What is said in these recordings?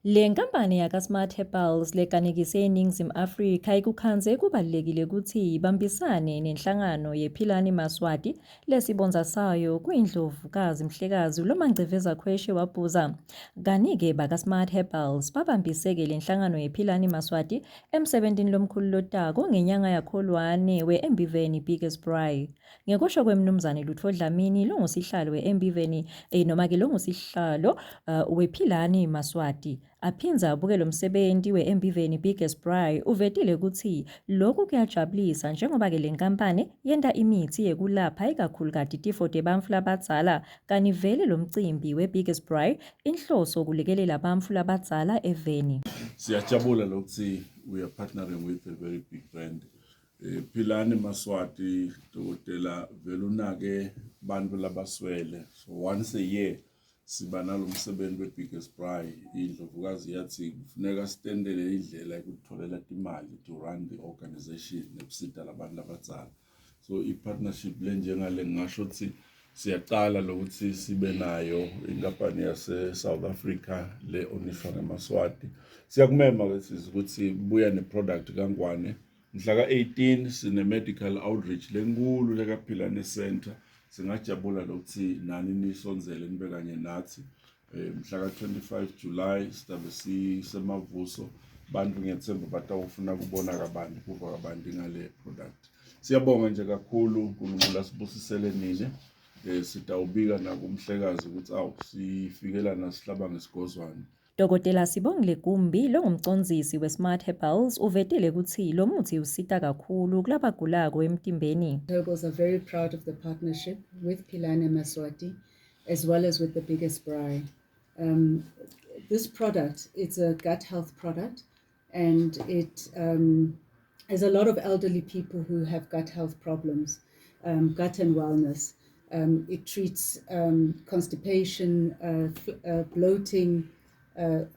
Le nkampani yaka-Smart Herbals lekanekise eNingizimu Afrika ikukhanze kubalulekile ukuthi ibambisane nenhlangano yePhilani Maswati lesibonza sayo kuyindlovukazi Mhlekazi uLomangciveza Khweshe wabhuza. Kanike baka-Smart Herbals babambiseke le nhlangano yePhilani Maswati emsebentini lomkhulu lotako ngenyanga yakholwane we-Embiveni Biggest Braai. Ngekusho kwemnumzane Lutho Dlamini longusihlalo we-Embiveni noma-ke longusihlalo wePhilani Maswati. Aphinza abuke lo msebenzi we-Embiveni Biggest Braai uvetile ukuthi lokhu kuyajabulisa njengoba-ke le nkampani yenta imithi yekulapha ikakhulukazi tifo tebantfu labadzala kanti vele lo mcimbi we-Biggest Braai inhloso ukulekelela bantfu labadzala eveni. Siyajabula lokuthi we are partnering with a very big brand. Philani Maswati dokotela vele unake bantfu labaswele. So once a year siba nalo msebenzi we-Biggest Braai. Indlovukazi yathi kufuneka sitendele indlela yokutholela imali to run the organization nekusita labantu labadzala. So i-partnership le njengale ngingasho ukuthi siyaqala lokuthi sibe nayo inkampani yase South Africa le onishwa ngeMaswati. Siyakumema ukuthi buya neproduct kaNgwane. Mhla ka-18 sine medical outreach lenkulu lekaPhilani Center. Singajabula lokuthi nani nisonzele nibe kanye nathi. Mhla ka-25 July sizabe sisemavuso. Bantu ngiyethemba batawufuna kubona kabanti kuva kabanti ngale product. Siyabonga nje kakhulu uNkulunkulu asibusisele nini. Sitawubika nakumhlekazi ukuthi sifikela nasihlaba ngesigozwane. Dokotela Sibongile Gumbi longumcondzisi we-Smart Herbals uvetile ukuthi lo muthi usita kakhulu kulabagulako emtimbeni. Herbals are very proud of the partnership with Philani Maswati as well as with the Biggest Braai. This product, it's a gut health product, and it has a lot of elderly people who have gut health problems, gut and wellness. It treats constipation, bloating,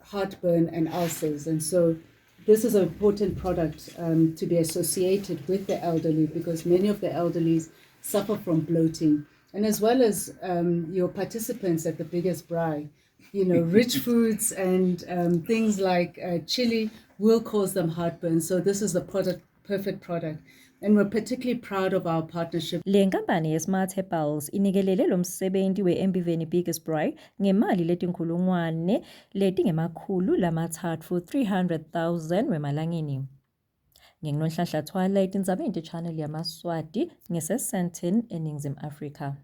heartburn and ulcers, and so this is an important product to be associated with the elderly because many of the elderlies suffer from bloating, and as well as your participants at the Biggest Braai, rich foods and things like chili will cause them heartburn. So this is the perfect product. And we're particularly proud of our partnership. Le nkampani ye-Smart Herbals inikelele lo msebenzi we-Embiveni Biggest Braai ngemali letinkhulungwane letingemakhulu lamathatfu 300,000 wemalangeni. Nginonhlanhla Twilight indzabeni channel yaMaswati ngise-Sandton eNingizimu Afrika.